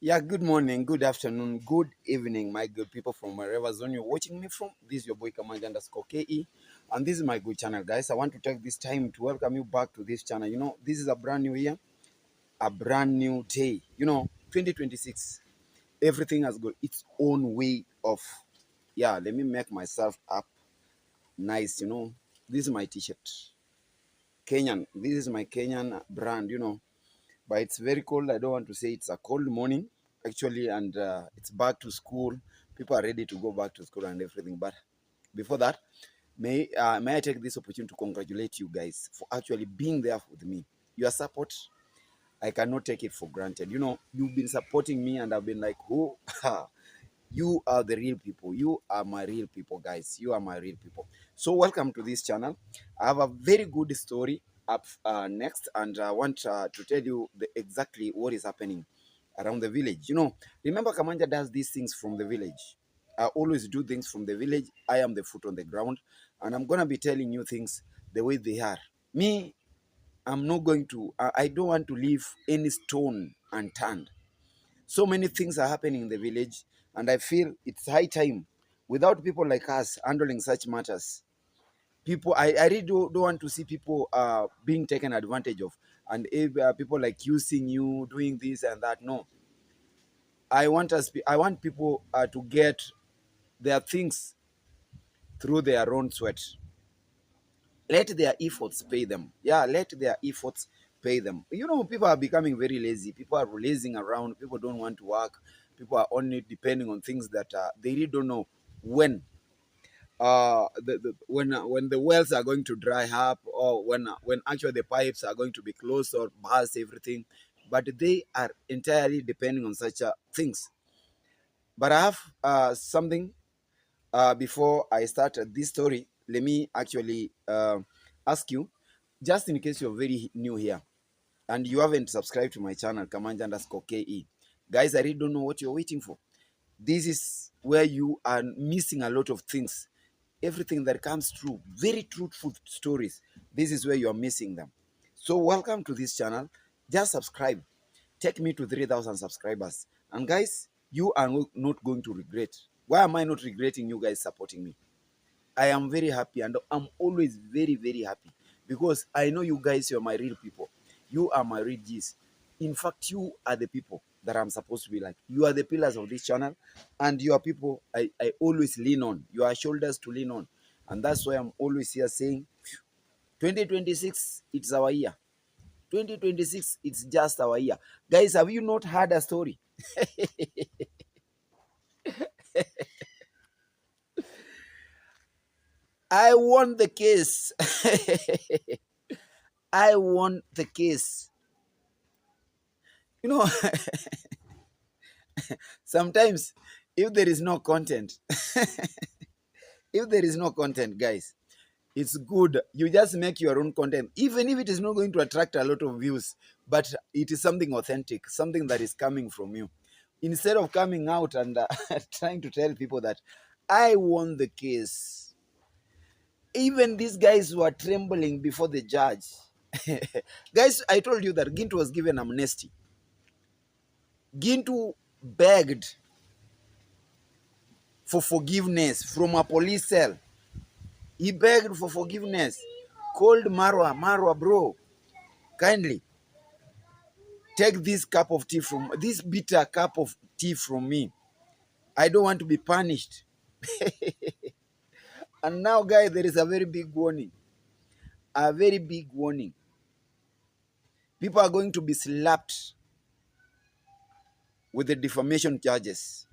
Yeah, good morning, good afternoon, good evening, my good people from wherever zone you're watching me from. This is your boy Kamanja underscore KE, and this is my good channel, guys. I want to take this time to welcome you back to this channel. This is a brand new year, a brand new day. 2026, everything has got its own way of, yeah, let me make myself up nice. This is my t-shirt, Kenyan. This is my Kenyan brand. But it's very cold. I don't want to say it's a cold morning, actually, and it's back to school. People are ready to go back to school and everything. But before that, may I take this opportunity to congratulate you guys for actually being there with me. Your support, I cannot take it for granted. You've been supporting me, and I've been like, oh, you are the real people. You are my real people, guys. You are my real people. So welcome to this channel. I have a very good story up next, and I want to tell you exactly what is happening around the village. Remember Kamanja does these things from the village. I always do things from the village. I am the foot on the ground, and I'm going to be telling you things the way they are. Me, I'm not going to, I don't want to leave any stone unturned. So many things are happening in the village, and I feel it's high time. Without people like us handling such matters, I really don't want to see people being taken advantage of, and if people like using you, doing this and that. No, I want people to get their things through their own sweat. Let their efforts pay them. Yeah, let their efforts pay them. People are becoming very lazy. People are lazing around. People don't want to work. People are only depending on things that they really don't know when when the wells are going to dry up, or when actually the pipes are going to be closed or burst everything. But they are entirely depending on such things. But I have something before I start this story. Let me actually ask you, just in case you're very new here and you haven't subscribed to my channel, Kamanja underscore KE. Guys, I really don't know what you're waiting for. This is where you are missing a lot of things. Everything that comes true, very truthful stories, this is where you are missing them. So welcome to this channel. Just subscribe. Take me to 3,000 subscribers. And guys, you are not going to regret. Why am I not regretting you guys supporting me? I am very happy, and I'm always very, very happy, because I know you guys, you're my real people. You are my real G's. In fact, you are the people that I'm supposed to be like. You are the pillars of this channel, and you are people I always lean on. You are shoulders to lean on. And that's why I'm always here saying 2026, it's our year. 2026, it's just our year. Guys, have you not heard a story? I won the case. I won the case. You know, sometimes if there is no content, if there is no content, guys, it's good. You just make your own content, even if it is not going to attract a lot of views, but it is something authentic, something that is coming from you. Instead of coming out and trying to tell people that I won the case. Even these guys were trembling before the judge. Guys, I told you that Gintu was given amnesty. Gintu begged for forgiveness from a police cell. He begged for forgiveness. Called Marwa, bro, kindly take this bitter cup of tea from me. I don't want to be punished. And now, guys, there is a very big warning. A very big warning. People are going to be slapped with the defamation charges.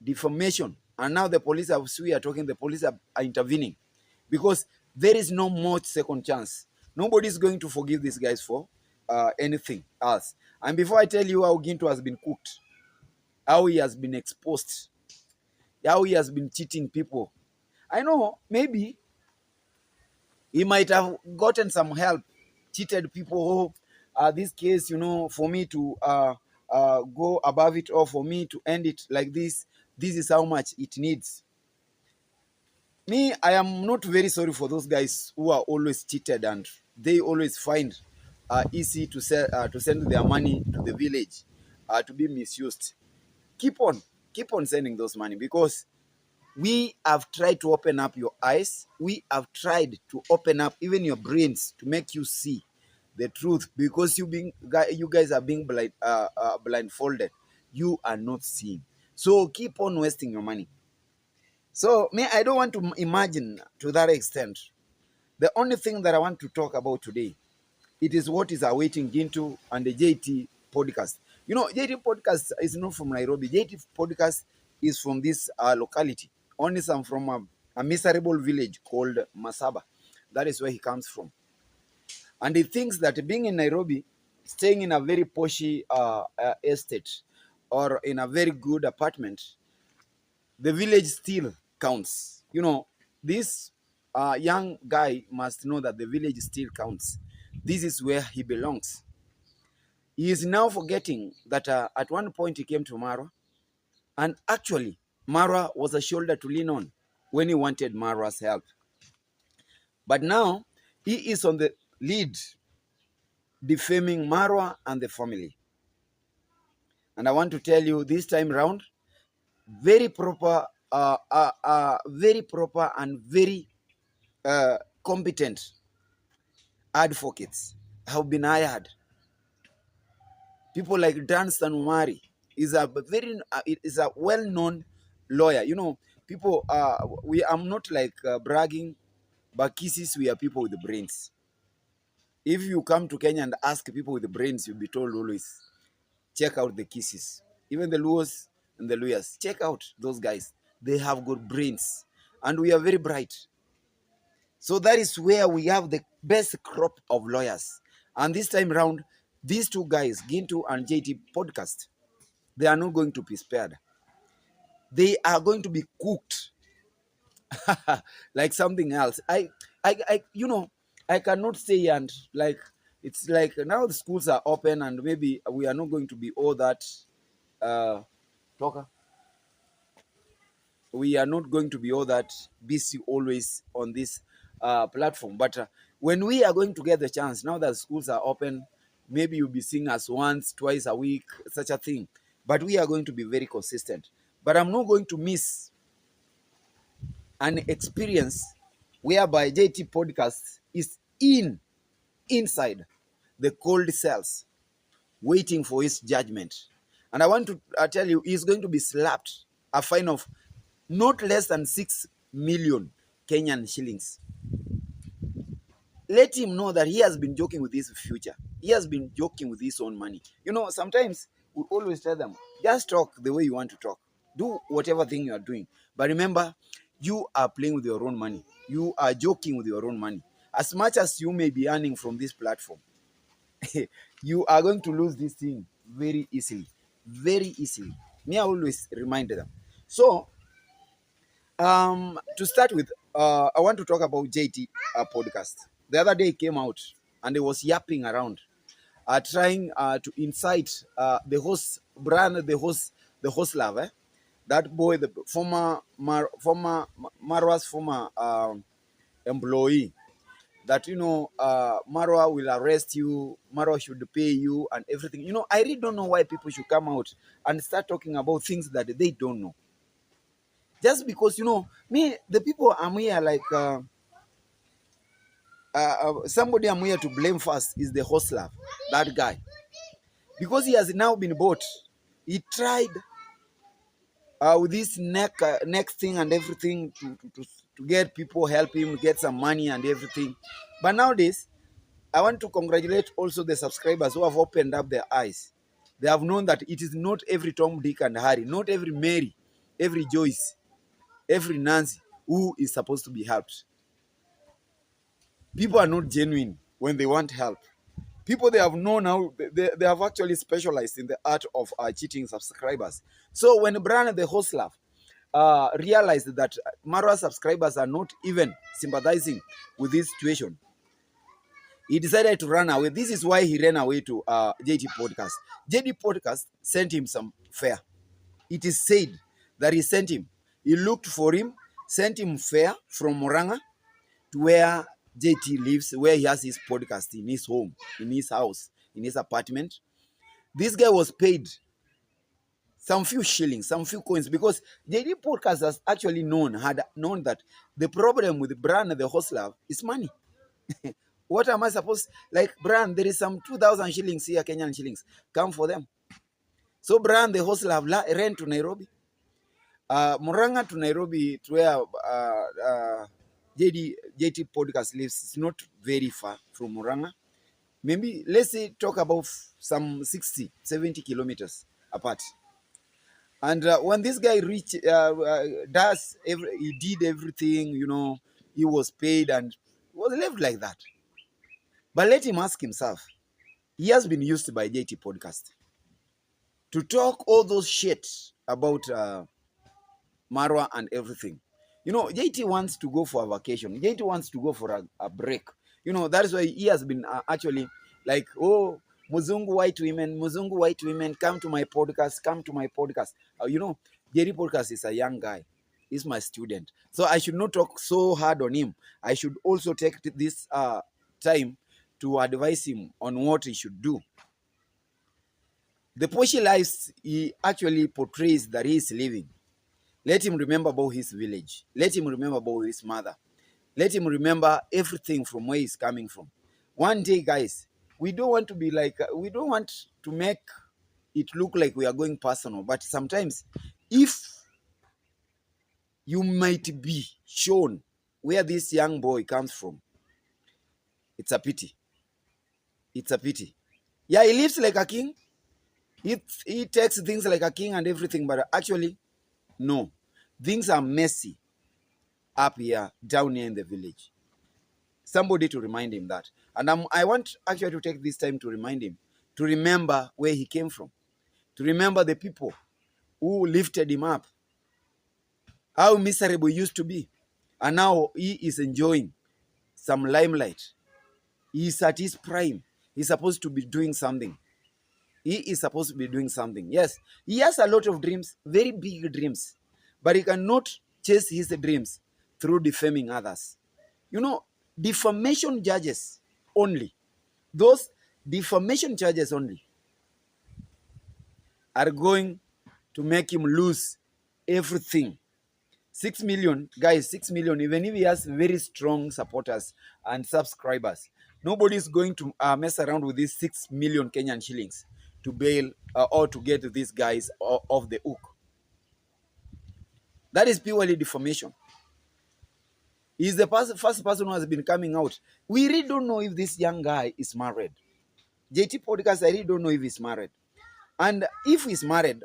Defamation. And now the police, as we are talking, the police are intervening, because there is no more second chance. Nobody is going to forgive these guys for anything else. And before I tell you how Gintu has been cooked, how he has been exposed, how he has been cheating people, I know maybe he might have gotten some help, cheated people. This case, for me to go above it, or for me to end it like this is how much it needs. Me, I am not very sorry for those guys who are always cheated, and they always find easy to send their money to the village. to be misused, keep on sending those money, because we have tried to open up your eyes. We have tried to open up even your brains to make you see the truth, because you guys are being blindfolded. You are not seeing. So keep on wasting your money. So me, I don't want to imagine to that extent. The only thing that I want to talk about today, it is what is awaiting Gintu and the JT podcast. You know, JT podcast is not from Nairobi. JT podcast is from this locality. Only some from a miserable village called Masaba. That is where he comes from. And he thinks that being in Nairobi, staying in a very poshy estate or in a very good apartment, the village still counts. You know, this young guy must know that the village still counts. This is where he belongs. He is now forgetting that at one point he came to Marwa, and actually, Marwa was a shoulder to lean on when he wanted Marwa's help. But now, he is on the lead, defaming Marwa and the family. And I want to tell you this time round, very proper, very proper and very competent advocates have been hired. People like Danstan Umari is a well-known lawyer. You know, people. I'm not like bragging, but kisses, we are people with the brains. If you come to Kenya and ask people with the brains, you'll be told always, check out the kisses. Even the Luos and the Luyas, check out those guys. They have good brains, and we are very bright. So that is where we have the best crop of lawyers. And this time around, these two guys, Gintu and JT podcast, they are not going to be spared. They are going to be cooked like something else. You know, I cannot say, and like, it's like now the schools are open and maybe we are not going to be all that talker. We are not going to be all that busy always on this platform. But when we are going to get the chance, now that schools are open, maybe you'll be seeing us once, twice a week, such a thing. But we are going to be very consistent. But I'm not going to miss an experience whereby JT Podcast is inside the cold cells waiting for his judgment. And I want to tell you, he's going to be slapped a fine of not less than 6 million Kenyan shillings. Let him know that he has been joking with his future. He has been joking with his own money. You know, sometimes we always tell them, just talk the way you want to talk. Do whatever thing you are doing. But remember, you are playing with your own money. You are joking with your own money. As much as you may be earning from this platform, you are going to lose this thing very easily. Very easily. Me, I always remind them. So, to start with, I want to talk about JT podcast. The other day he came out and he was yapping around, trying to incite the host brand, the host love, that boy, the former Marwa's former employee. That, you know, Marwa will arrest you, Marwa should pay you and everything. You know, I really don't know why people should come out and start talking about things that they don't know. Just because, you know, me, the people I'm here like, somebody I'm here to blame first is the hustler, that guy. Because he has now been bought. He tried with this neck thing and everything to get people help him get some money and everything. But nowadays, I want to congratulate also the subscribers who have opened up their eyes. They have known that it is not every Tom, Dick, and Harry, not every Mary, every Joyce, every Nancy who is supposed to be helped. People are not genuine when they want help. People they have known now, they have actually specialized in the art of cheating subscribers. So when Brian the hostler realized that Marwa subscribers are not even sympathizing with this situation, he decided to run away. This is why he ran away to JT Podcast. JT Podcast sent him some fare. It is said that he sent him. He looked for him, sent him fare from Moranga to where JT lives, where he has his podcast, in his home, in his house, in his apartment. This guy was paid some few shillings, some few coins, because JD Podcast has actually had known that the problem with Brand the hustler is money. What am I supposed, like, Brand, there is some 2,000 shillings here, Kenyan shillings. Come for them. So Brand the hustler ran to Nairobi. Muranga to Nairobi, to where JT Podcast lives, it's not very far from Muranga. Maybe, let's say, talk about some 60, 70 kilometers apart. And when this guy he did everything, he was paid and was left like that. But let him ask himself, he has been used by JT Podcast to talk all those shit about Marwa and everything. JT wants to go for a vacation. JT wants to go for a break. That is why he has been actually like, oh, Muzungu white women, come to my podcast, come to my podcast. JT Podcast is a young guy. He's my student. So I should not talk so hard on him. I should also take this time to advise him on what he should do. The poshy lives he actually portrays that he is living. Let him remember about his village. Let him remember about his mother. Let him remember everything from where he's coming from. One day, guys, we don't want to be like, we don't want to make it look like we are going personal. But sometimes, if you might be shown where this young boy comes from, it's a pity. It's a pity. Yeah, he lives like a king. He takes things like a king and everything, but actually, no. Things are messy up here, down here in the village. Somebody to remind him that. And I want actually to take this time to remind him, to remember where he came from, to remember the people who lifted him up, how miserable he used to be. And now he is enjoying some limelight. He is at his prime. He's supposed to be doing something. He is supposed to be doing something. Yes, he has a lot of dreams, very big dreams, but he cannot chase his dreams through defaming others. Defamation charges only, those defamation charges only are going to make him lose everything. 6 million, guys, 6 million, even if he has very strong supporters and subscribers, nobody is going to mess around with these 6 million Kenyan shillings to bail or to get these guys off the hook. That is purely defamation. He's the first person who has been coming out. We really don't know if this young guy is married. JT Podcast, I really don't know if he's married. And if he's married,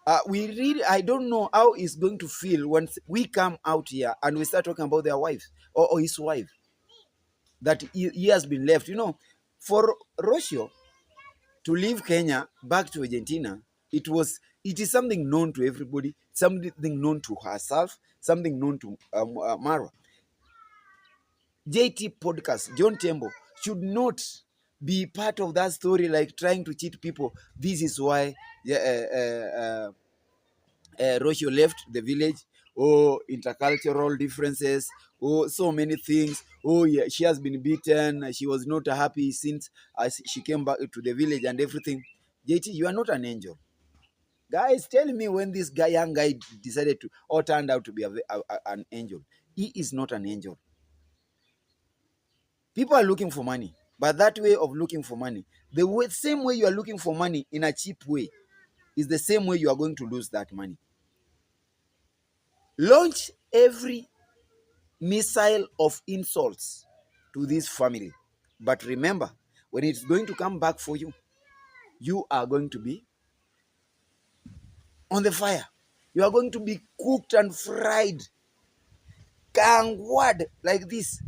I don't know how he's going to feel when we come out here and we start talking about their wives or his wife, that he has been left. For Rocio to leave Kenya back to Argentina, it is something known to everybody, something known to herself, something known to Marwa. JT Podcast, John Tembo, should not be part of that story, like trying to cheat people. This is why Rocio left the village. Oh, intercultural differences. Oh, so many things. Oh, yeah, she has been beaten. She was not happy since she came back to the village and everything. JT, you are not an angel. Guys, tell me when this young guy decided to, or turned out to be an angel. He is not an angel. People are looking for money, but that way of looking for money, same way you are looking for money in a cheap way, is the same way you are going to lose that money. Launch every missile of insults to this family. But remember, when it's going to come back for you, you are going to be on the fire. You are going to be cooked and fried, gangwad like this,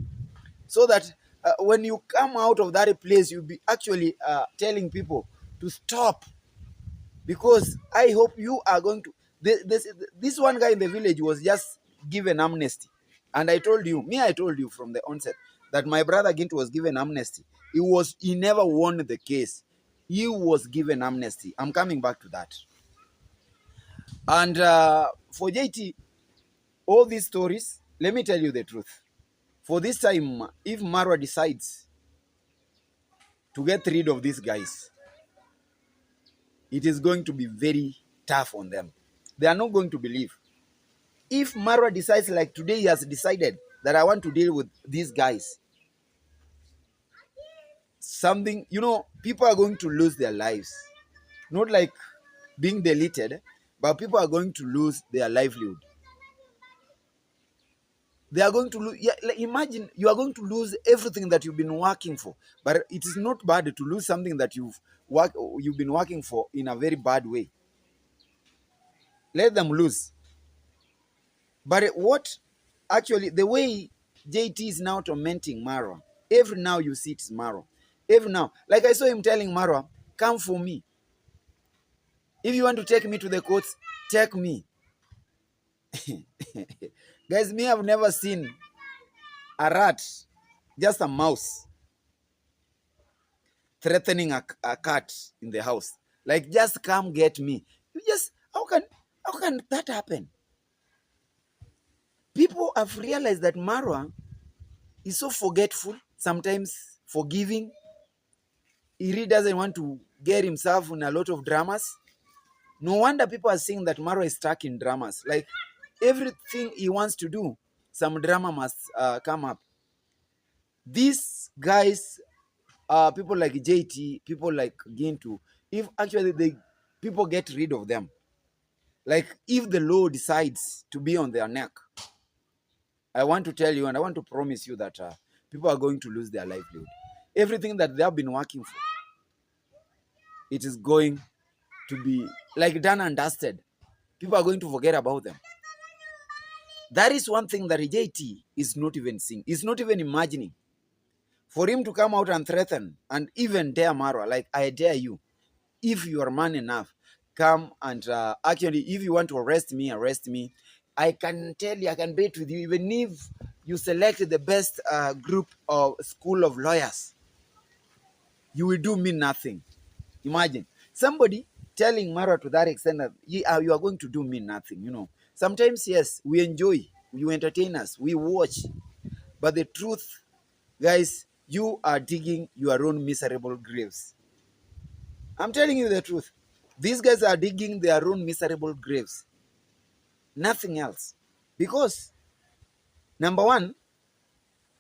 so that when you come out of that place, you'll be actually telling people to stop. Because I hope you are going to... This one guy in the village was just given amnesty. And I told you from the onset that my brother Gintu was given amnesty. He never won the case. He was given amnesty. I'm coming back to that. And for JT, all these stories, let me tell you the truth. For this time, if Marwa decides to get rid of these guys, it is going to be very, tough on them. They are not going to believe. If Marwa decides, like today, he has decided that I want to deal with these guys, something, people are going to lose their lives. Not like being deleted, but people are going to lose their livelihood. They are going to lose. Yeah, like imagine you are going to lose everything that you've been working for. But it is not bad to lose something that you've been working for in a very bad way. Let them lose. But what actually the way JT is now tormenting Marwa, every now you see it's Marwa. Every now, like I saw him telling Marwa, come for me. If you want to take me to the courts, take me. Guys, me, I've never seen a rat, just a mouse, threatening a cat in the house. Like, just come get me. You just, how can that happen? People have realized that Marwa is so forgetful, sometimes forgiving. He really doesn't want to get himself in a lot of dramas. No wonder people are saying that Marwa is stuck in dramas. Like, everything he wants to do, some drama must come up. These guys, people like JT, people like Gintu, if actually people get rid of them, like if the law decides to be on their neck, I want to tell you and I want to promise you that people are going to lose their livelihood. Everything that they have been working for, it is going to be like done and dusted. People are going to forget about them. That is one thing that JT is not even seeing. He's not even imagining. For him to come out and threaten and even dare Marwa, like, I dare you, if you are man enough, come and actually, if you want to arrest me, arrest me. I can tell you, I can bet with you, even if you select the best group or school of lawyers, you will do me nothing. Imagine somebody telling Marwa to that extent that you are going to do me nothing. Sometimes, yes, we enjoy, you entertain us, we watch, but the truth, guys, you are digging your own miserable graves. I'm telling you the truth. These guys are digging their own miserable graves. Nothing else. Because, number one,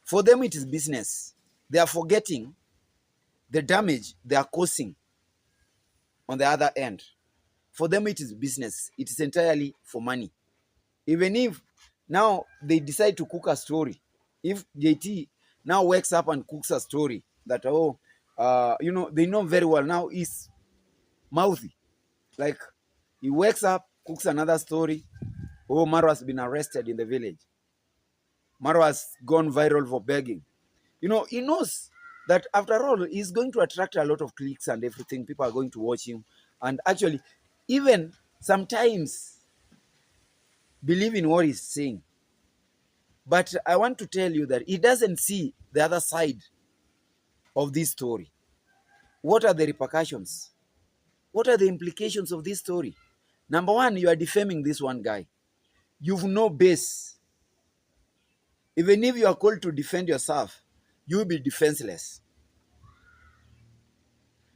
for them it is business. They are forgetting the damage they are causing on the other end. For them it is business. It is entirely for money. Even if now they decide to cook a story. If JT now wakes up and cooks a story that, they know very well now is mouthy. Like, he wakes up, cooks another story. Oh, Marwa has been arrested in the village. Marwa has gone viral for begging. He knows that after all, he's going to attract a lot of clicks and everything. People are going to watch him. And actually, even sometimes believe in what he's saying. But I want to tell you that he doesn't see the other side of this story. What are the repercussions? What are the implications of this story? Number one, you are defaming this one guy. You've no base. Even if you are called to defend yourself, you will be defenseless.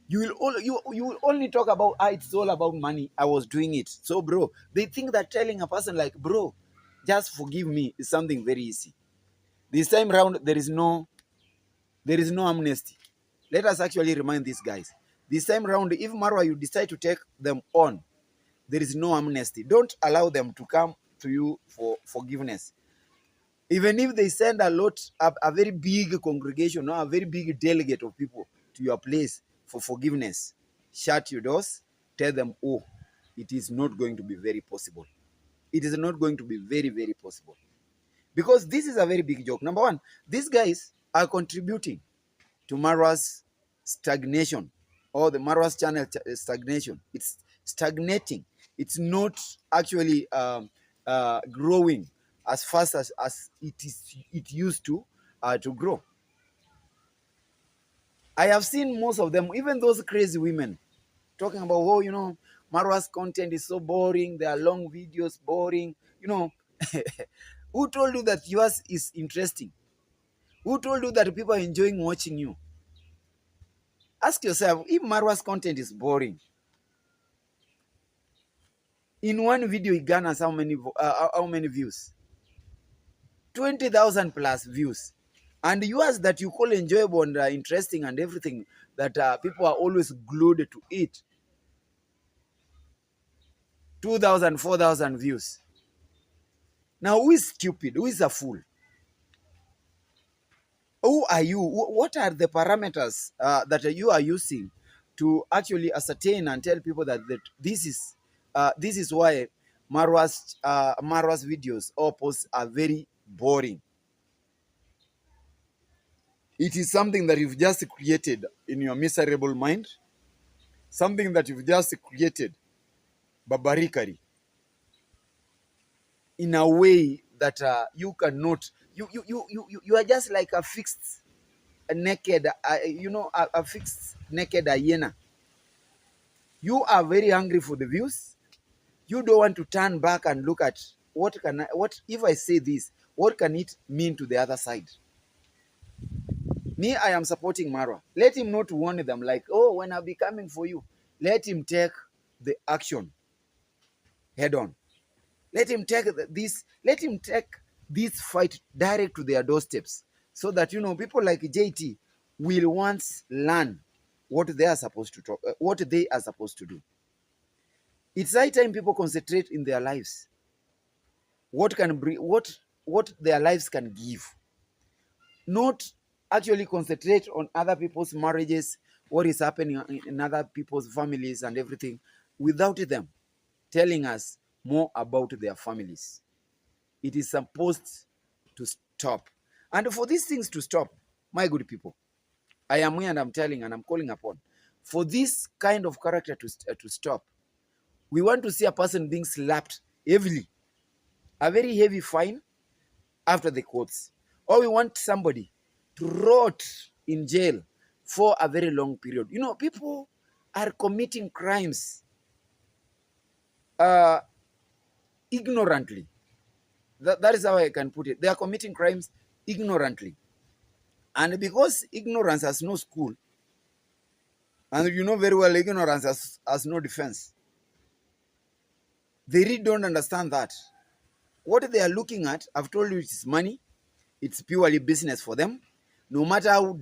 You will only talk about, it's all about money. I was doing it. So, bro, they think that telling a person like, bro, just forgive me is something very easy. This time round, there is no amnesty. Let us actually remind these guys. This time round, if Marwa, you decide to take them on, there is no amnesty. Don't allow them to come to you for forgiveness. Even if they send a very big congregation or a very big delegate of people to your place for forgiveness, shut your doors, tell them, oh, it is not going to be very possible. It is not going to be very, very possible. Because this is a very big joke. Number one, these guys are contributing to Marwa's stagnation, or the Marwa's channel stagnation. It's stagnating. It's not actually growing as fast as it used to grow. I have seen most of them, even those crazy women, talking about, Marwa's content is so boring. There are long videos, boring. Who told you that yours is interesting? Who told you that people are enjoying watching you? Ask yourself, if Marwa's content is boring, In one video, he garners how many views? 20,000 plus views. And yours that you call enjoyable and interesting and everything, that people are always glued to it, 2,000, 4,000 views. Now, who is stupid? Who is a fool? Who are you? What are the parameters that you are using to actually ascertain and tell people that this is why Marwa's videos or posts are very boring? It is something that you've just created in your miserable mind, something that you've just created barbarically in a way that you cannot. You are just like a fixed naked, a fixed naked hyena. You are very hungry for the views. You don't want to turn back and look at what if I say this, what can it mean to the other side? Me, I am supporting Marwa. Let him not warn them like, oh, when I'll be coming for you. Let him take the action head on. Let him take this fight direct to their doorsteps, so that people like JT will once learn what they are supposed to do. It's high time people concentrate in their lives. What can bring what their lives can give. Not actually concentrate on other people's marriages, what is happening in other people's families and everything, without them telling us more about their families. It is supposed to stop. And for these things to stop, my good people, I am here and I'm telling and I'm calling upon for this kind of character to stop. We want to see a person being slapped heavily, a very heavy fine after the courts. Or we want somebody to rot in jail for a very long period. People are committing crimes ignorantly. That is how I can put it. They are committing crimes ignorantly. And because ignorance has no school, and you know very well ignorance has no defense, they really don't understand that. What they are looking at, I've told you, it's money. It's purely business for them. No matter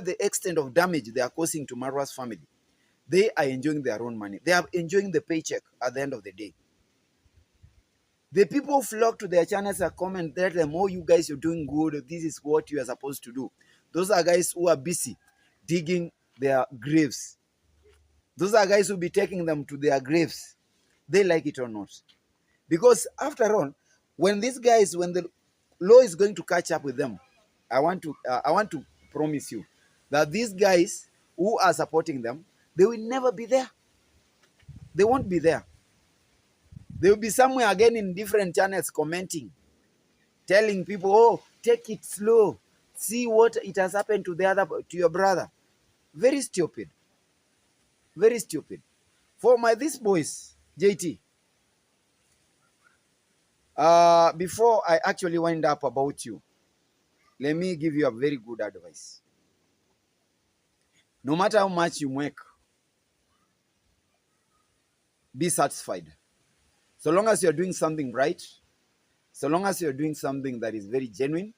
the extent of damage they are causing to Marwa's family, they are enjoying their own money. They are enjoying the paycheck at the end of the day. The people flock to their channels and comment, tell them, oh, you guys, you're doing good. This is what you are supposed to do. Those are guys who are busy digging their graves. Those are guys who will be taking them to their graves. They like it or not. Because after all, when the law is going to catch up with them, I want to promise you that these guys who are supporting them, they will never be there. They won't be there. They will be somewhere again in different channels commenting, telling people, oh, take it slow. See what it has happened to your brother. Very stupid. Very stupid. For these boys, JT, before I actually wind up about you, let me give you a very good advice. No matter how much you make, be satisfied. So long as you're doing something right, so long as you're doing something that is very genuine,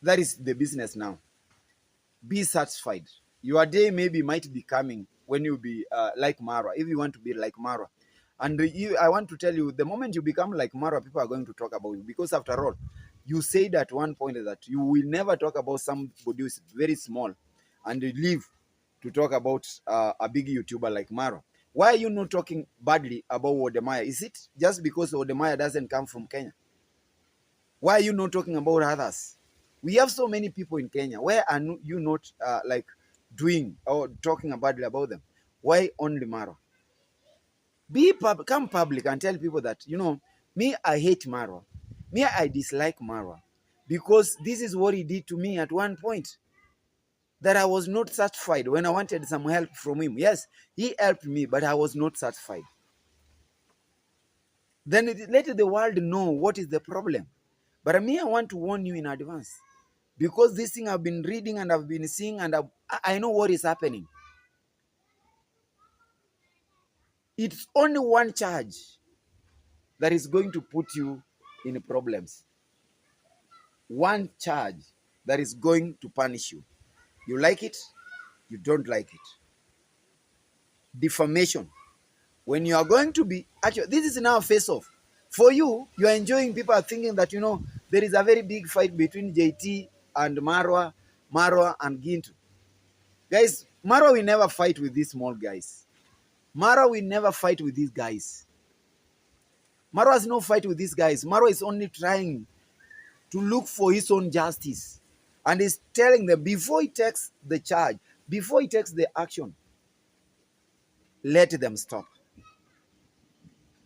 that is the business now. Be satisfied. Your day maybe might be coming when you be like Marwa, if you want to be like Marwa. And I want to tell you, the moment you become like Marwa, people are going to talk about you. Because after all, you said at one point that you will never talk about somebody who is very small and you leave to talk about a big YouTuber like Marwa. Why are you not talking badly about Wodemaya? Is it just because Wodemaya doesn't come from Kenya? Why are you not talking about others? We have so many people in Kenya. Why are you not doing or talking badly about them? Why only Marwa? Come public and tell people that, me, I hate Marwa. Me, I dislike Marwa. Because this is what he did to me at one point. That I was not satisfied when I wanted some help from him. Yes, he helped me, but I was not satisfied. Then let the world know what is the problem. But me, I want to warn you in advance. Because this thing I've been reading and I've been seeing and I know what is happening. It's only one charge that is going to put you in problems. One charge that is going to punish you. You like it, you don't like it. Defamation. When you are going to be, actually, this is now face off. For you, you are enjoying, people are thinking that, there is a very big fight between JT and Marwa and Gintu. Guys, Marwa will never fight with these small guys. Marwa will never fight with these guys. Marwa has no fight with these guys. Marwa is only trying to look for his own justice. And he's telling them, before he takes the charge, before he takes the action, let them stop.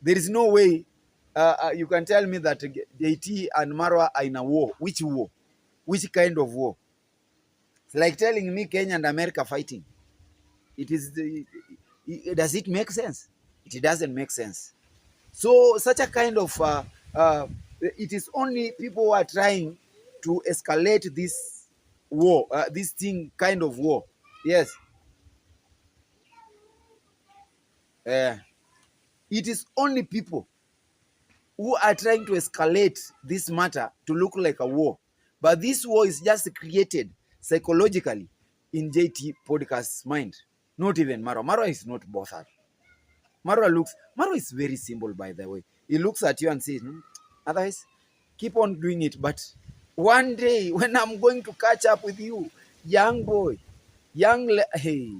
There is no way you can tell me that JT and Marwa are in a war. Which war? Which kind of war? It's like telling me Kenya and America fighting. Does it make sense? It doesn't make sense. So such a kind of, it is only people who are trying to escalate this war, this thing kind of war. Yes. It is only people who are trying to escalate this matter to look like a war. But this war is just created psychologically in JT Podcast's mind. Not even Marwa. Marwa is not bothered. Marwa is very simple, by the way. He looks at you and says, otherwise, keep on doing it. But one day, when I'm going to catch up with you, young boy, hey,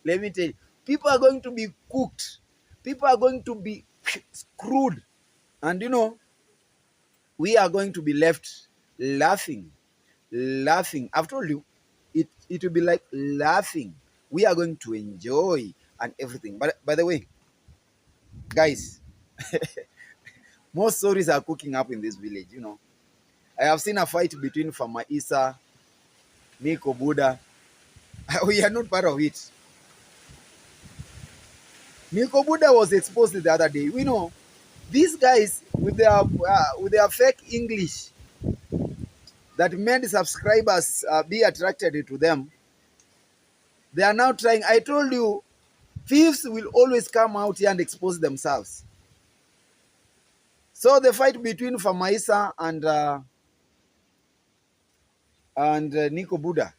let me tell you, people are going to be cooked. People are going to be screwed. And we are going to be left laughing. I've told you, it will be like laughing. We are going to enjoy and everything. But by the way, guys, most stories are cooking up in this village. I have seen a fight between Farmer Isa, Nico Buddha. We are not part of it. Nico Buddha was exposed the other day. We know these guys with their fake English that made subscribers be attracted to them. They are now trying. I told you, thieves will always come out here and expose themselves. So the fight between Farmer Isa and Nico Buddha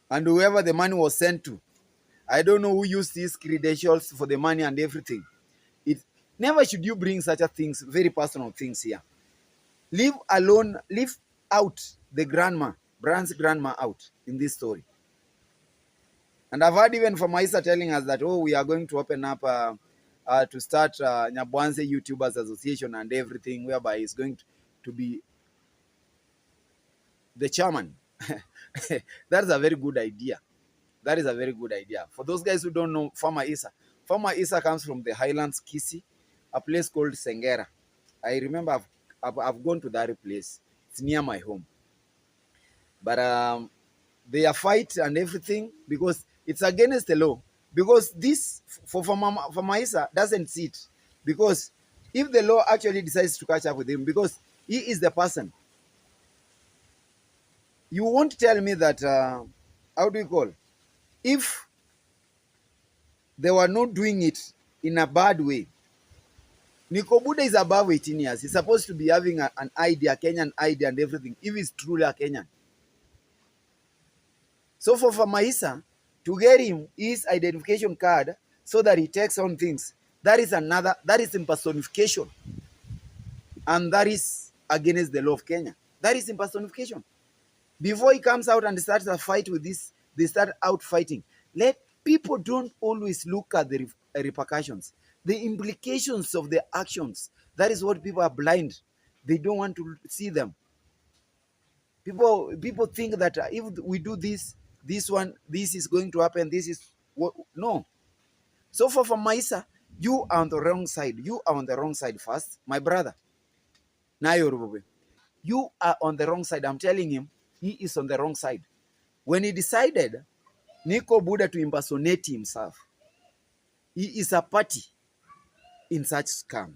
and whoever the money was sent to, I don't know who used these credentials for the money and everything. It never should you bring such a things, very personal things here. Leave out the Brand's grandma out in this story. And I've heard even from Isa telling us that, we are going to open up to start Nyabwanze YouTubers Association and everything, whereby he's going to be the chairman. That's a very good idea. That is a very good idea. For those guys who don't know Farmer Isa comes from the Highlands, Kisii, a place called Sengera. I remember I've gone to that place. It's near my home. But they are fight and everything because it's against the law. Because this, for Farmer Isa, doesn't sit. Because if the law actually decides to catch up with him, because he is the person, you won't tell me that, how do you call, if they were not doing it in a bad way. Nico Buddha is above 18 years. He's supposed to be having an ID, a Kenyan ID and everything, if he's truly a Kenyan. So for Farmer Isa to get him his identification card so that he takes on things, that is impersonification. And that is against the law of Kenya. That is impersonification. Before he comes out and starts a fight with this, they start out fighting. Let people don't always look at the repercussions, the implications of the actions. That is what people are blind. They don't want to see them. People think that if we do this is going to happen. This is what, no. So for Maisa, you are on the wrong side. You are on the wrong side first, my brother. You are on the wrong side. I'm telling him, he is on the wrong side. When he decided Nico Buddha to impersonate himself, he is a party in such scam.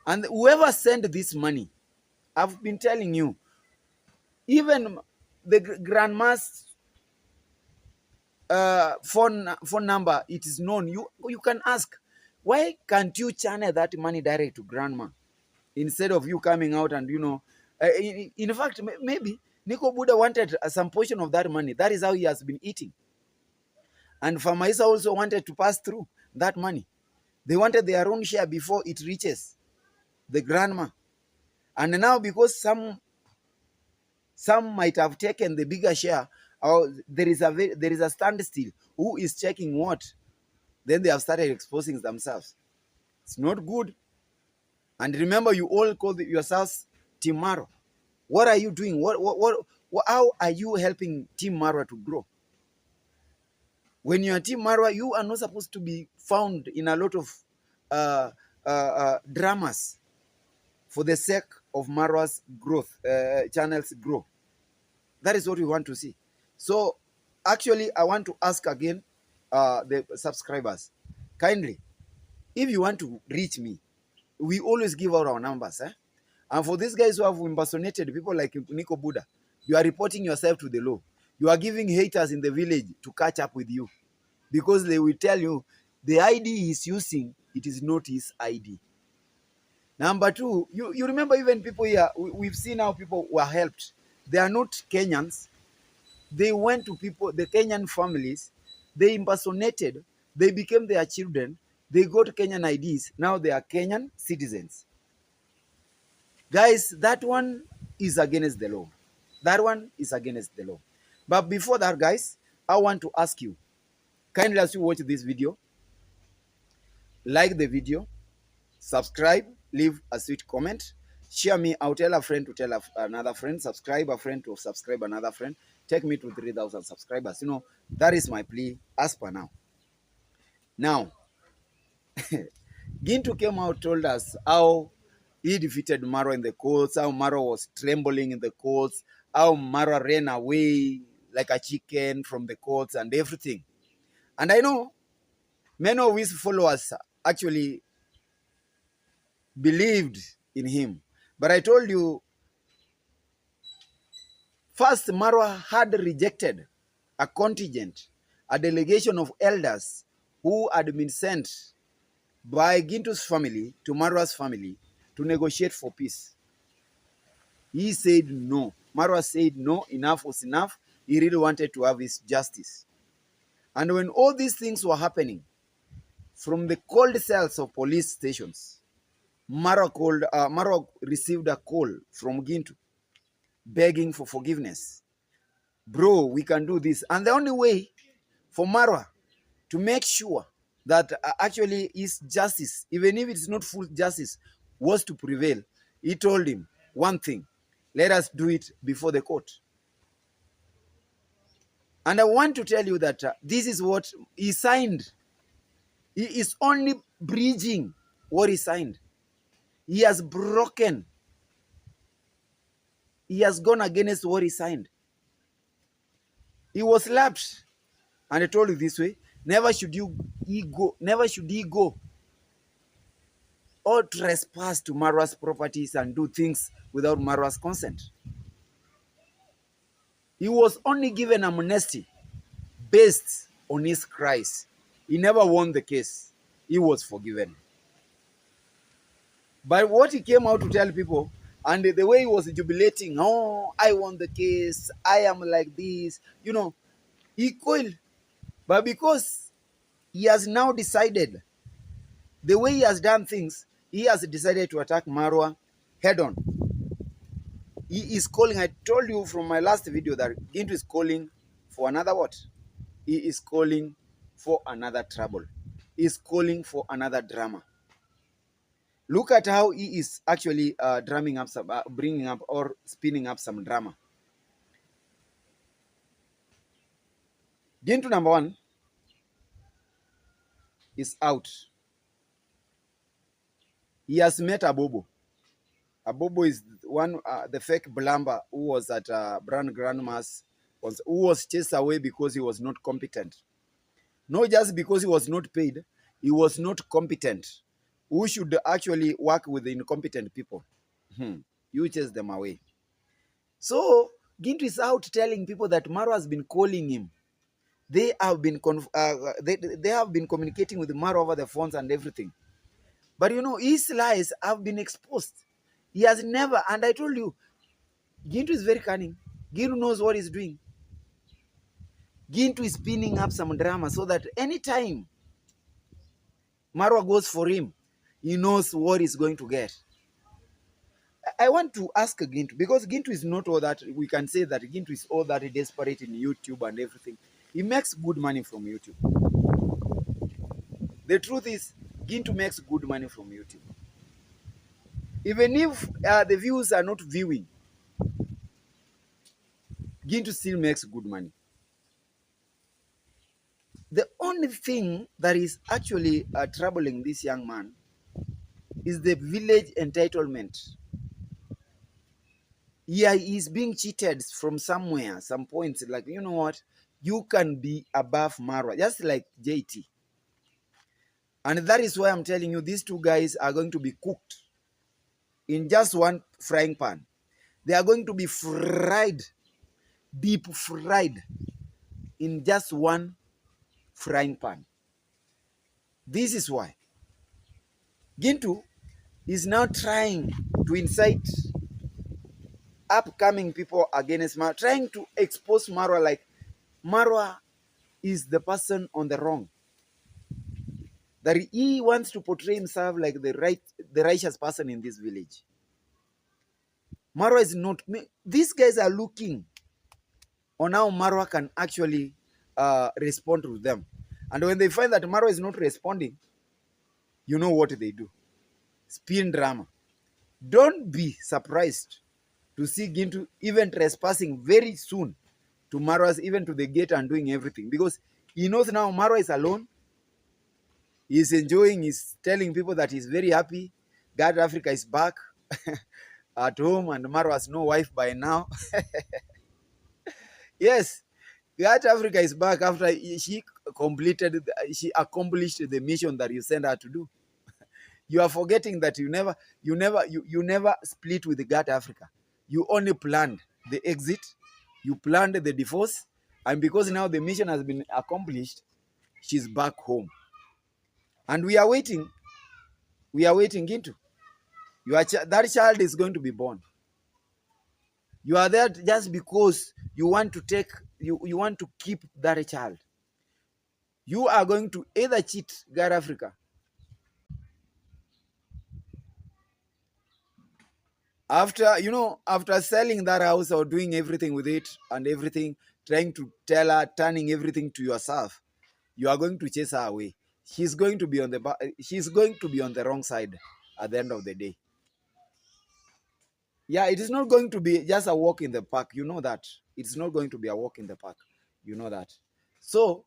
And whoever sent this money, I've been telling you, even the grandmas phone number, it is known. You can ask, why can't you channel that money direct to grandma instead of you coming out and in fact, maybe Nico Buddha wanted some portion of that money. That is how he has been eating. And Famaisa also wanted to pass through that money. They wanted their own share before it reaches the grandma. And now, because some might have taken the bigger share, or there is a standstill. Who is checking what? Then they have started exposing themselves. It's not good. And remember, you all call yourselves Team Marwa. What are you doing? How are you helping Team Marwa to grow? When you are Team Marwa, you are not supposed to be found in a lot of dramas for the sake of Marwa's growth, channel's growth. That is what we want to see. So, actually, I want to ask again the subscribers, kindly, if you want to reach me, we always give out our numbers. And for these guys who have impersonated people like Nico Buddha, you are reporting yourself to the law. You are giving haters in the village to catch up with you, because they will tell you the ID he is using, it is not his ID. Number two, you remember even people here, we've seen how people were helped. They are not Kenyans. They went to people, the Kenyan families, they impersonated, they became their children, they got Kenyan IDs, now they are Kenyan citizens. Guys, that one is against the law. That one is against the law. But before that, guys, I want to ask you, kindly, as you watch this video, like the video, subscribe, leave a sweet comment, share me out, tell a friend to tell another friend, subscribe a friend to subscribe another friend, take me to 3,000 subscribers. That is my plea as per now. Now, Gintu came out, told us how he defeated Marwa in the courts, how Marwa was trembling in the courts, how Marwa ran away like a chicken from the courts and everything. And I know many of his followers actually believed in him. But I told you, first, Marwa had rejected a contingent, a delegation of elders who had been sent by Gintu's family to Marwa's family to negotiate for peace. He said no. Marwa said no, enough was enough. He really wanted to have his justice. And when all these things were happening, from the cold cells of police stations, Marwa received a call from Gintu begging for forgiveness. Bro, we can do this. And the only way for Marwa to make sure that actually his justice, even if it's not full justice, was to prevail, he told him one thing: let us do it before the court. And I want to tell you that this is what he signed. He is only breaching what he signed. He has broken. He has gone against what he signed. He was slapped. And I told you this way: never should he go or trespass to Marwa's properties and do things without Marwa's consent. He was only given amnesty based on his cries. He never won the case. He was forgiven. But what he came out to tell people, and the way he was jubilating, oh, I won the case, I am like this, he coiled. But because he has now decided, the way he has done things, he has decided to attack Marwa head on. He is calling, I told you from my last video that Gintu is calling for another what? He is calling for another trouble. He is calling for another drama. Look at how he is actually drumming up some, bringing up or spinning up some drama. Gintu number one is out. He has met Abobo. Abobo is one, the fake blumber who was at Brand Grandma's, who was chased away because he was not competent. Not just because he was not paid, he was not competent. Who should actually work with the incompetent people? You chase them away. So, Gintu is out telling people that Marwa has been calling him They have been communicating with Marwa over the phones and everything. But you know, his lies have been exposed. He has never, and I told you, Gintu is very cunning. Gintu knows what he's doing. Gintu is spinning up some drama so that anytime Marwa goes for him, he knows what he's going to get. I want to ask Gintu, because Gintu is not all that, we can say that Gintu is all that desperate in YouTube and everything. He makes good money from YouTube. The truth is, Gintu makes good money from YouTube. Even if the views are not viewing, Gintu still makes good money. The only thing that is actually troubling this young man is the village entitlement. Yeah, he's being cheated from somewhere, some points. Like, you know what? You can be above Marwa, just like JT. And that is why I'm telling you, these two guys are going to be cooked in just one frying pan. They are going to be fried, deep fried in just one frying pan. This is why Gintu is now trying to incite upcoming people against Marwa, trying to expose Marwa like Marwa is the person on the wrong. That he wants to portray himself like the righteous person in this village. Marwa is not. These guys are looking on how Marwa can actually respond to them. And when they find that Marwa is not responding, you know what they do. Spin drama. Don't be surprised to see Gintu even trespassing very soon to Marwa's, even to the gate and doing everything. Because he knows now Marwa is alone. He's enjoying, he's telling people that he's very happy. God Africa is back at home and Marwa has no wife by now. Yes, God Africa is back after she accomplished the mission that you sent her to do. You are forgetting that you never split with God Africa. You only planned the exit, you planned the divorce, and because now the mission has been accomplished, she's back home. And we are waiting into that child is going to be born. You are there just because you want to you want to keep that child. You are going to either cheat God Africa after selling that house or doing everything with it and everything, trying to tell her, turning everything to yourself, you are going to chase her away. She's going to be on the wrong side at the end of the day. Yeah, it is not going to be just a walk in the park. You know that. It's not going to be a walk in the park. You know that. So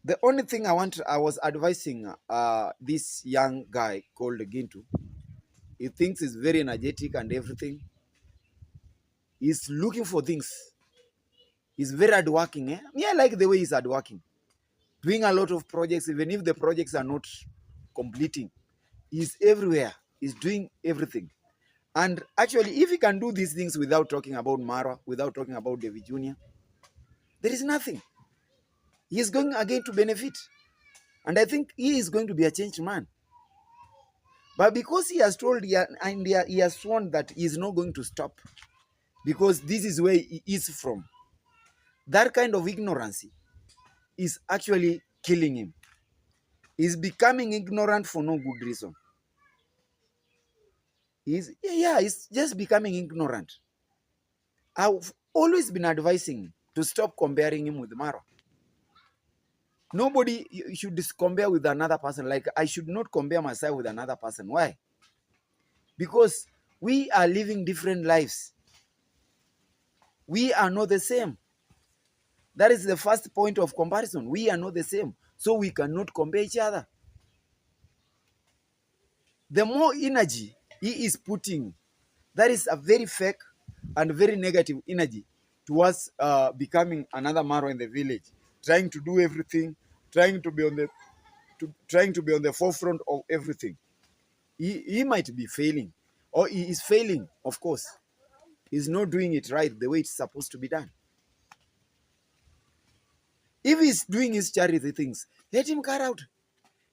the only thing I was advising this young guy called Gintu, he thinks he's very energetic and everything. He's looking for things. He's very hardworking. I like the way he's hardworking. Doing a lot of projects, even if the projects are not completing. He's everywhere. He's doing everything. And actually, if he can do these things without talking about Marwa, without talking about David Jr., there is nothing. He is going again to benefit. And I think he is going to be a changed man. But because he has told and he has sworn that he is not going to stop, because this is where he is from, that kind of ignorance is actually killing him. He's becoming ignorant for no good reason. He's just becoming ignorant. I've always been advising to stop comparing him with Marwa. Nobody should compare with another person. Like, I should not compare myself with another person. Why? Because we are living different lives. We are not the same. That is the first point of comparison. We are not the same. So we cannot compare each other. The more energy he is putting, that is a very fake and very negative energy towards becoming another Marwa in the village, trying to do everything, trying to be on the forefront of everything. He might be failing, or he is failing, of course. He's not doing it right the way it's supposed to be done. If he's doing his charity things, let him carry out.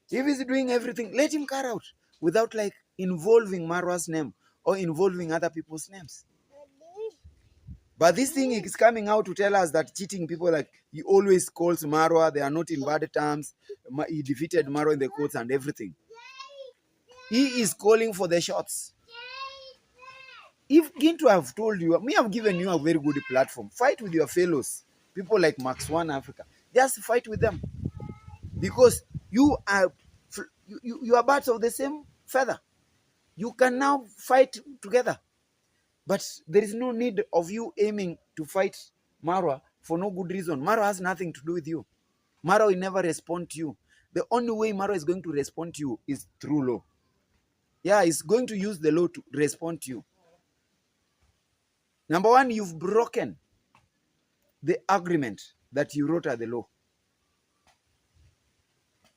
If he's doing everything, let him carry out without like involving Marwa's name or involving other people's names. But this thing is coming out to tell us that cheating people, like he always calls Marwa, they are not in bad terms. He defeated Marwa in the courts and everything. He is calling for the shots. If Gintu have told you, me have given you a very good platform. Fight with your fellows. People like Max One Africa. Just fight with them. Because you are you are birds of the same feather. You can now fight together. But there is no need of you aiming to fight Marwa for no good reason. Marwa has nothing to do with you. Marwa will never respond to you. The only way Marwa is going to respond to you is through law. Yeah, he's going to use the law to respond to you. Number one, you've broken the agreement that you wrote at the law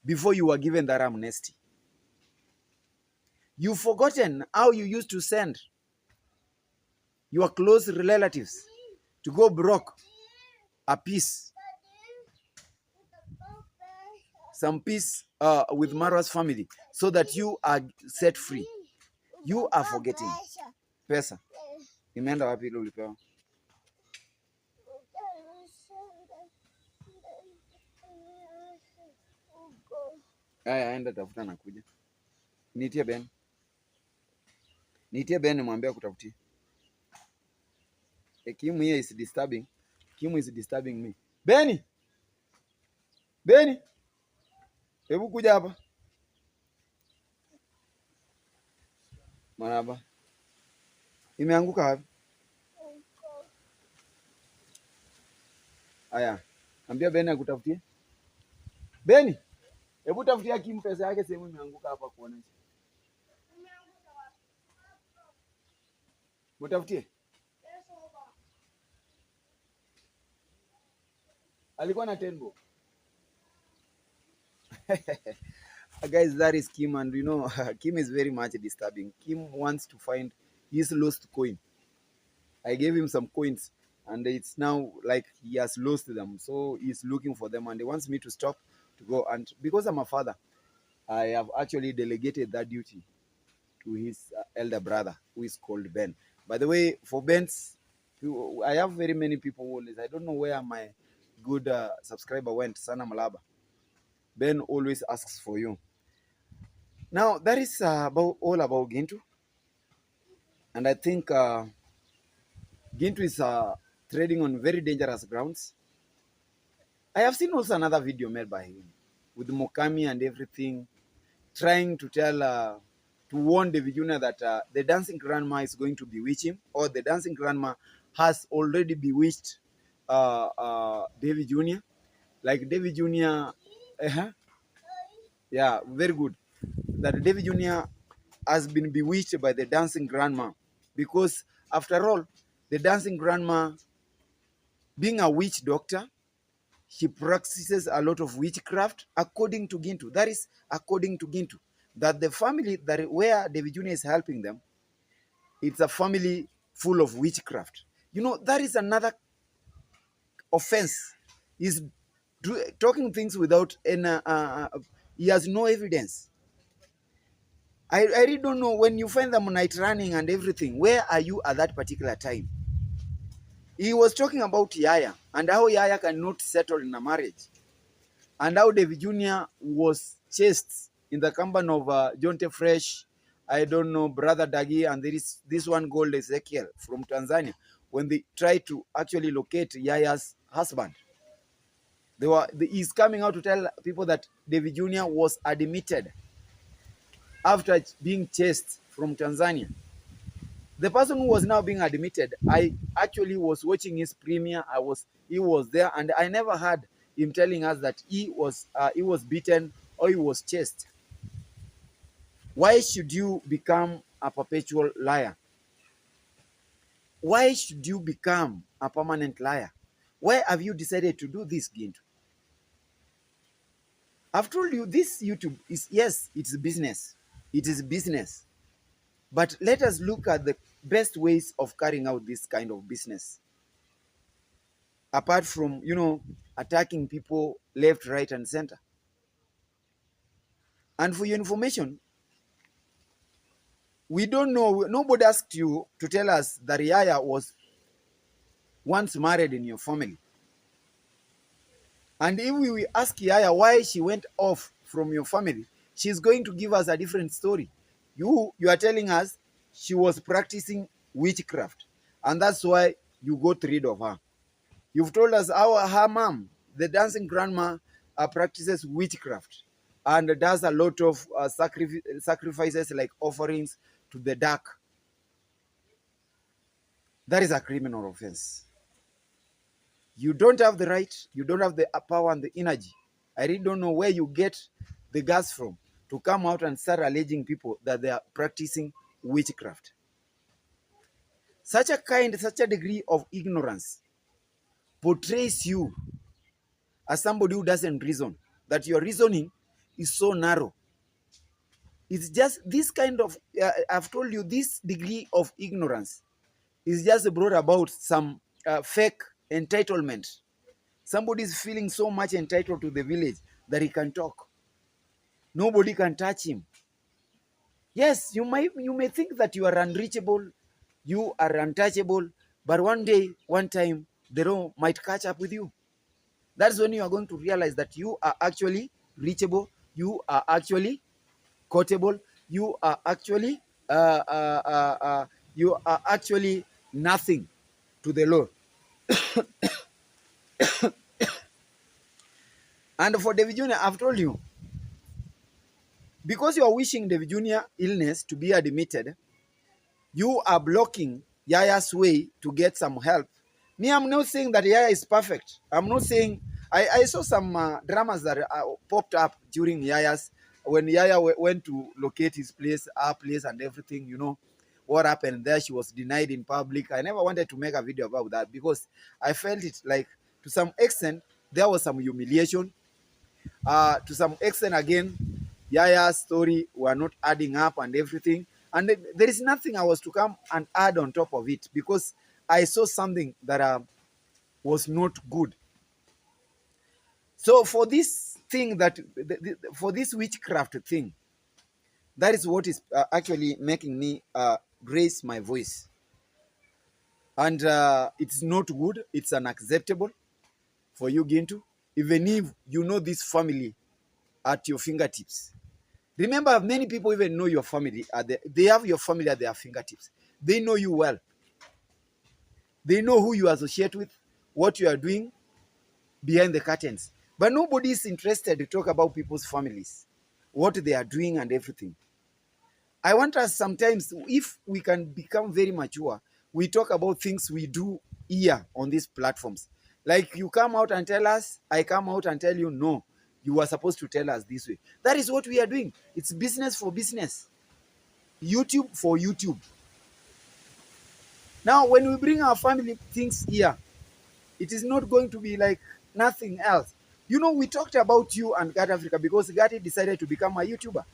before you were given that amnesty. You've forgotten how you used to send your close relatives to go broke a piece, some peace with Marwa's family so that you are set free. You are forgetting. Pesa. Imeenda wapi ile ulipewa? Aya, aenda tafuta na kuja. Nitie Ben. Nitie Ben nimwambia kutafutia. Kim here is disturbing. Kim is disturbing me. Beni! Beni! Hebu kuja hapa. Maraba. Imeanguka wapi? Aya. Ambia Beni akutafutie. Beni! Hebu tafutia Kim pesa yake sehemu imeanguka hapa kuonesha. Mtafutie. Alikuwa na 10 bob. Guys, that is Kim, and you know, Kim is very much disturbing. Kim wants to find his lost coin. I gave him some coins, and it's now like he has lost them. So he's looking for them, and he wants me to stop to go. And because I'm a father, I have actually delegated that duty to his elder brother, who is called Ben. By the way, for Ben's, I have very many people who always, I don't know where my good subscriber went, Sana Malaba. Ben always asks for you. Now, that is all about Gintu. And I think Gintu is trading on very dangerous grounds. I have seen also another video made by him with Mokami and everything, trying to tell, to warn David Jr. that the dancing grandma is going to bewitch him, or the dancing grandma has already bewitched David Jr. Like David Jr. Yeah, very good. That David Jr. has been bewitched by the dancing grandma, because after all, the dancing grandma, being a witch doctor, she practices a lot of witchcraft according to Gintu. That is according to Gintu. That the family that where David Jr. is helping them, it's a family full of witchcraft. You know, that is another offense. He's talking things without any, he has no evidence. I really don't know, when you find them night running and everything, where are you at that particular time? He was talking about Yaya and how Yaya cannot settle in a marriage, and how David Jr. was chased in the company of Jonte Fresh, I don't know, Brother Dagi, and there is this one called Ezekiel from Tanzania, when they tried to actually locate Yaya's husband. He's coming out to tell people that David Jr. was admitted after being chased from Tanzania. The person who was now being admitted, I actually was watching his premiere. He was there, and I never heard him telling us that he was beaten or he was chased. Why should you become a perpetual liar? Why should you become a permanent liar? Why have you decided to do this, Gintu? I've told you, this YouTube is, yes, it's business. It is business. But let us look at the best ways of carrying out this kind of business. Apart from, you know, attacking people left, right, and center. And for your information, we don't know, nobody asked you to tell us that Yaya was once married in your family. And if we ask Yaya why she went off from your family, she's going to give us a different story. You are telling us she was practicing witchcraft, and that's why you got rid of her. You've told us her mom, the dancing grandma, practices witchcraft and does a lot of sacrifices like offerings to the dark. That is a criminal offense. You don't have the right, you don't have the power and the energy. I really don't know where you get the gas from to come out and start alleging people that they are practicing witchcraft. Such a degree of ignorance portrays you as somebody who doesn't reason, that your reasoning is so narrow. It's just this kind of, I've told you, this degree of ignorance is just brought about some fake entitlement. Somebody is feeling so much entitled to the village that he can talk. Nobody can touch him. Yes, you may think that you are unreachable, you are untouchable, but one day, one time, the law might catch up with you. That's when you are going to realize that you are actually reachable, you are actually quotable, you are actually nothing to the law. And for David Jr., I've told you, because you are wishing David Jr. illness to be admitted, you are blocking Yaya's way to get some help. Me, I'm not saying that Yaya is perfect. I'm not saying, I saw some dramas that popped up during Yaya's, when Yaya went to locate his place, our place and everything, what happened there. She was denied in public. I never wanted to make a video about that because I felt it like, to some extent, there was some humiliation. To some extent, again, Yaya's story were not adding up and everything. And there is nothing I was to come and add on top of it because I saw something that was not good. So for this thing for this witchcraft thing, that is what is actually making me raise my voice. And it's not good. It's unacceptable for you, Gintu. Even if you know this family at your fingertips. Remember, many people even know your family. They have your family at their fingertips. They know you well. They know who you associate with, what you are doing behind the curtains. But nobody is interested to talk about people's families, what they are doing and everything. I want us sometimes, if we can become very mature, we talk about things we do here on these platforms. Like you come out and tell us, I come out and tell you, no, you were supposed to tell us this way. That is what we are doing. It's business for business. YouTube for YouTube. Now, when we bring our family things here, it is not going to be like nothing else. We talked about you and Gat Africa because Gatti decided to become a YouTuber.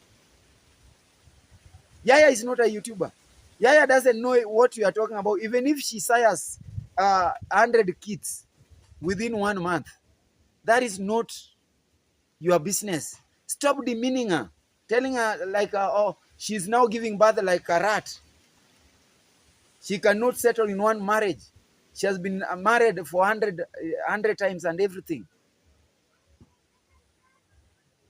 Yaya is not a YouTuber. Yaya doesn't know what you are talking about. Even if she sires 100 kids within 1 month, that is not your business. Stop demeaning her, telling her like, oh, she's now giving birth like a rat. She cannot settle in one marriage. She has been married for 100 times and everything.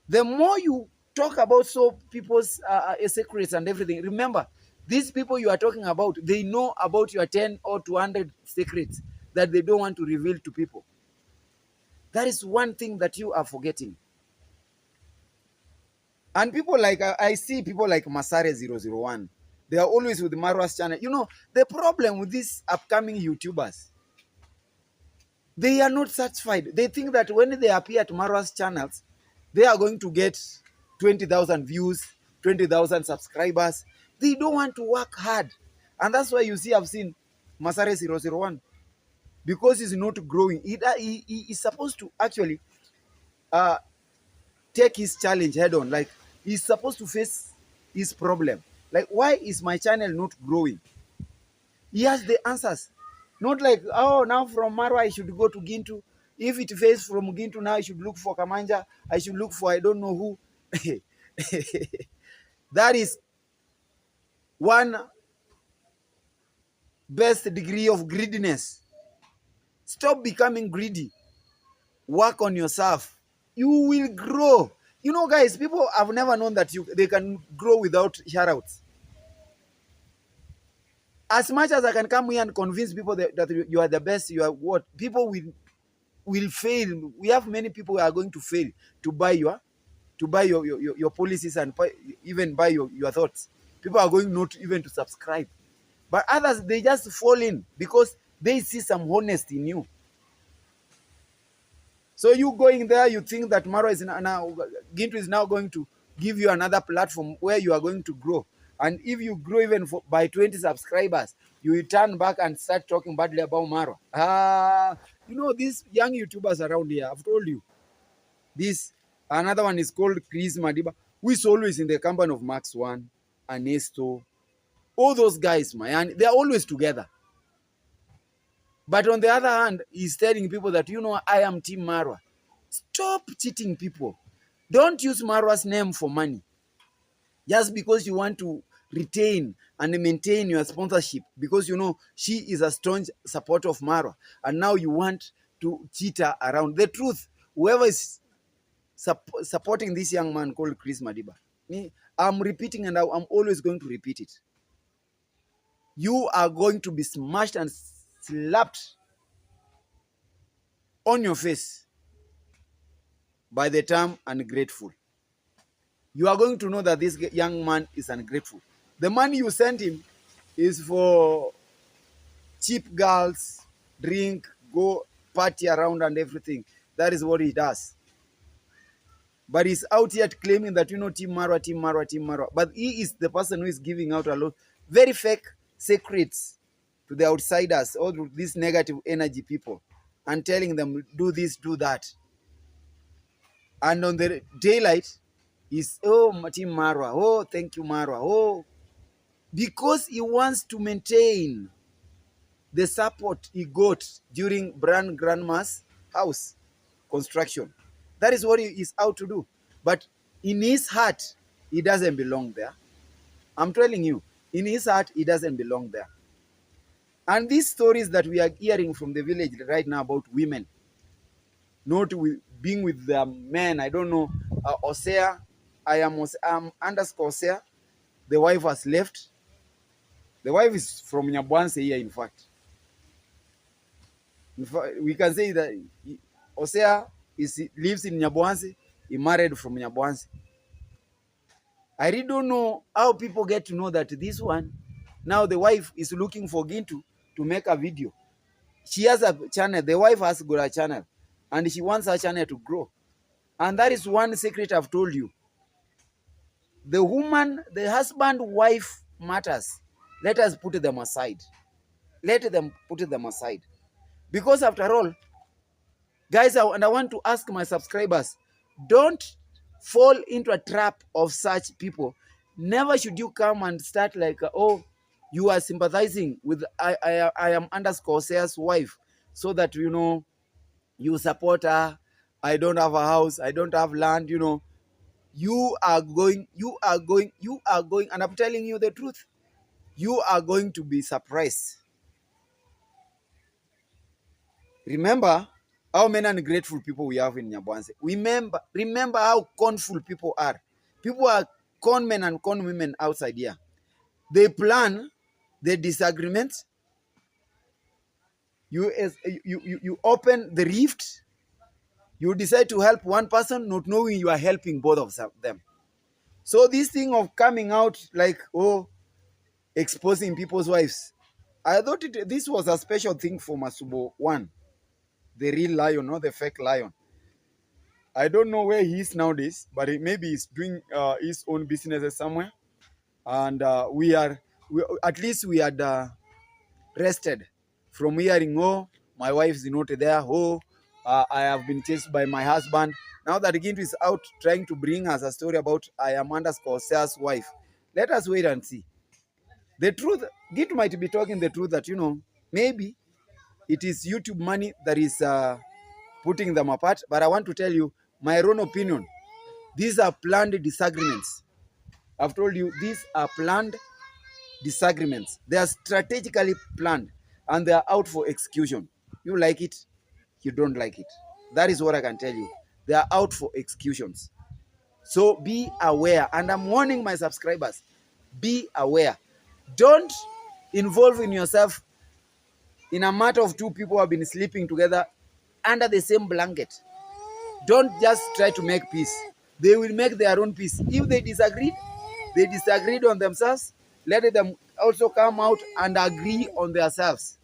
The more you talk about people's secrets and everything, remember, these people you are talking about, they know about your 10 or 200 secrets that they don't want to reveal to people. That is one thing that you are forgetting. And people like, I see people like Masare001. They are always with Marwa's channel. The problem with these upcoming YouTubers, they are not satisfied. They think that when they appear at Marwa's channels, they are going to get 20,000 views, 20,000 subscribers. They don't want to work hard. And that's why you see, I've seen Masare001. Because he's not growing. He is supposed to actually take his challenge head on. Like, he's supposed to face his problem. Like, why is my channel not growing? He has the answers. Not like, oh, now from Marwa I should go to Gintu. If it fails from Gintu now, I should look for Kamanja. I should look for I don't know who. That is one best degree of greediness. Stop becoming greedy. Work on yourself. You will grow. You know, guys, people have never known that they can grow without shoutouts. As much as I can come here and convince people that you are the best, you are what, people will fail. We have many people who are going to fail to buy your policies and even buy your thoughts. People are going not even to subscribe. But others, they just fall in because they see some honesty in you. So you going there, you think that Marwa is now, Gintu is now going to give you another platform where you are going to grow. And if you grow even by 20 subscribers, you will turn back and start talking badly about Marwa. You know, these young YouTubers around here, I've told you. This, another one is called Chris Madiba, who is always in the company of Max One, Ernesto, all those guys, man, they're always together. But on the other hand, he's telling people that, you know, I am Team Marwa. Stop cheating people. Don't use Marwa's name for money. Just because you want to retain and maintain your sponsorship, because you know she is a strong supporter of Marwa, and now you want to cheat her around. The truth, whoever is supporting this young man called Chris Madiba, I'm repeating and I'm always going to repeat it. You are going to be smashed and slapped on your face by the term ungrateful. You are going to know that this young man is ungrateful. The money you sent him is for cheap girls, drink, go party around and everything. That is what he does. But he's out here claiming that, you know, Team Marwa, Team Marwa, Team Marwa. But he is the person who is giving out a lot, very fake secrets to the outsiders, all these negative energy people, and telling them, do this, do that. And on the daylight, is, oh, Team Marwa, oh, thank you, Marwa, oh. Because he wants to maintain the support he got during grandma's house construction. That is what he is out to do. But in his heart, he doesn't belong there. I'm telling you, in his heart, he doesn't belong there. And these stories that we are hearing from the village right now about women, not being with the men, I don't know, Osea, I am underscore Osea, the wife has left. The wife is from Nyabwanse here, in fact. We can say that Osea lives in Nyabwanse, he married from Nyabwanse. I really don't know how people get to know that this one, now the wife is looking for Gintu to make a video. She has a channel, the wife has got a channel, and she wants her channel to grow. And that is one secret I've told you. The woman, the husband, wife matters. Let us put them aside. Let them put them aside. Because after all, guys, I want to ask my subscribers, don't fall into a trap of such people. Never should you come and start like, oh, you are sympathizing with I am underscore Sea's wife, so that, you know, you support her. I don't have a house, I don't have land, you know. You are going, and I'm telling you the truth. You are going to be surprised. Remember how many ungrateful people we have in Nyabwanse. Remember how conful people are. People are con men and con women outside here. They plan the disagreements. You open the rift. You decide to help one person, not knowing you are helping both of them. So this thing of coming out like, oh, exposing people's wives, I thought this was a special thing for Masubo one, the real lion, not the fake lion. I don't know where he is nowadays, but maybe he's doing his own businesses somewhere. And at least we had rested from hearing, oh, my wife is not there, oh, I have been chased by my husband. Now that Gintu is out trying to bring us a story about I am underscore Sarah's wife, let us wait and see. The truth, Gintu might be talking the truth that, you know, maybe it is YouTube money that is putting them apart. But I want to tell you my own opinion. These are planned disagreements. I've told you these are planned disagreements. They are strategically planned and they are out for execution. You like it, you don't like it. That is what I can tell you. They are out for executions. So be aware. And I'm warning my subscribers, be aware. Don't involve in yourself in a matter of two people who have been sleeping together under the same blanket. Don't just try to make peace. They will make their own peace. If they disagreed on themselves, let them also come out and agree on themselves.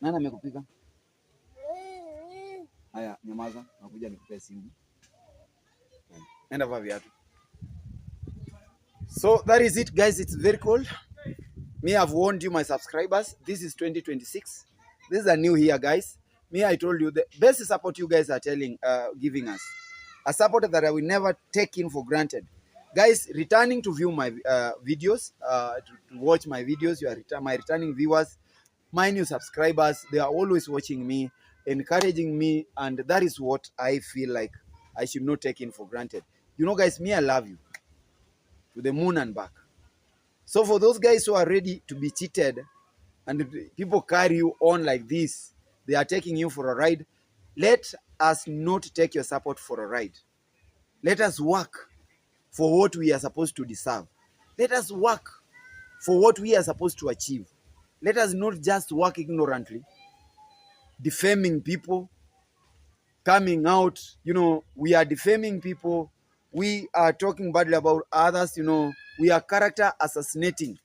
Nani amekupika? Haya, nyamaza, nakuja nikupe simu. Enda vaa viatu. So that is it, guys. It's very cold. Me, I've warned you, my subscribers. This is 2026. This is a new year, guys. Me, I told you the best support you guys are giving us. A support that I will never take in for granted. Guys, returning to view my videos, to watch my videos, you are my returning viewers, my new subscribers, they are always watching me, encouraging me, and that is what I feel like I should not take in for granted. You know, guys, me, I love you to the moon and back. So for those guys who are ready to be cheated and people carry you on like this, they are taking you for a ride, let us not take your support for a ride. Let us work for what we are supposed to deserve. Let us work for what we are supposed to achieve. Let us not just work ignorantly, defaming people, coming out, we are defaming people. We are talking badly about others, we are character assassinating.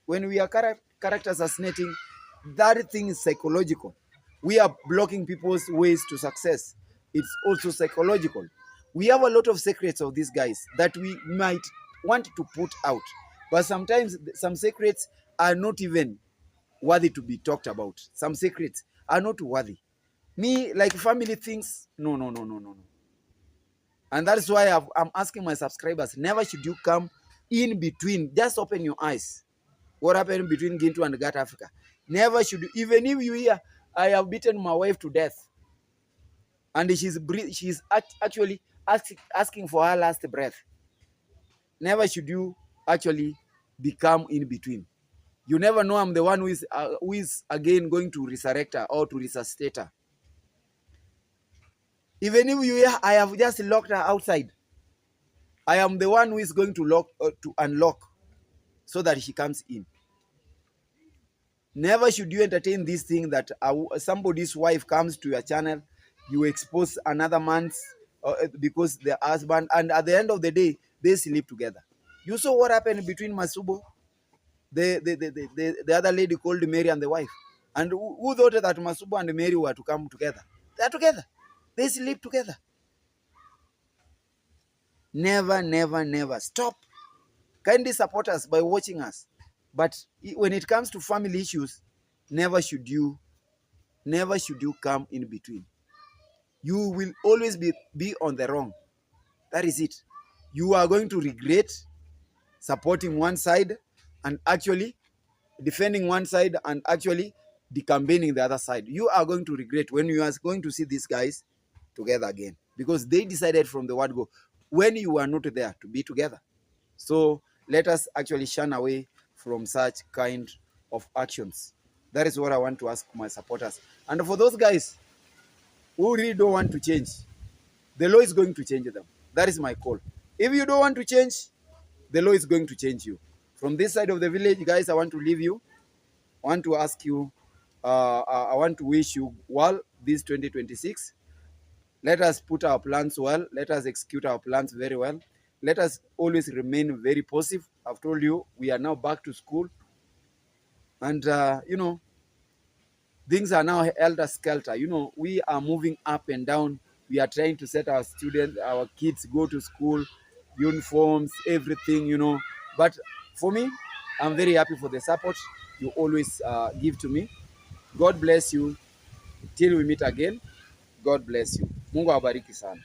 When we are character assassinating, that thing is psychological. We are blocking people's ways to success. It's also psychological. We have a lot of secrets of these guys that we might want to put out. But sometimes some secrets are not even worthy to be talked about. Some secrets are not worthy. Me, like family things, no. And that's why I'm asking my subscribers, never should you come in between. Just open your eyes. What happened between Gintu and Gat Africa? Never should you, even if you hear, I have beaten my wife to death. And she's actually asking for her last breath. Never should you actually become in between. You never know I'm the one who is again going to resurrect her or to resuscitate her. Even if you hear, I have just locked her outside, I am the one who is going to unlock so that she comes in. Never should you entertain this thing that somebody's wife comes to your channel, you expose another man's because their husband, and at the end of the day, they sleep together. You saw what happened between Masubo, the other lady called Mary, and the wife. And who thought that Masubo and Mary were to come together? They are together. They sleep together. Never, never, never. Stop. Kindly support us by watching us. But when it comes to family issues, never should you come in between. You will always be on the wrong. That is it. You are going to regret supporting one side and actually defending one side and actually decampaigning the other side. You are going to regret when you are going to see these guys together again, because they decided from the word go when you are not there to be together. So let us actually shun away from such kind of actions. That is what I want to ask my supporters. And for those guys who really don't want to change, the law is going to change them. That is my call. If you don't want to change, the law is going to change you. From this side of the village, guys, I want to leave you. I want to ask you, I want to wish you well this 2026. Let us put our plans well. Let us execute our plans very well. Let us always remain very positive. I've told you, we are now back to school. And, things are now helter-skelter. We are moving up and down. We are trying to set our students, our kids go to school, uniforms, everything, But for me, I'm very happy for the support you always give to me. God bless you. Till we meet again, God bless you. Mungu awabariki sana.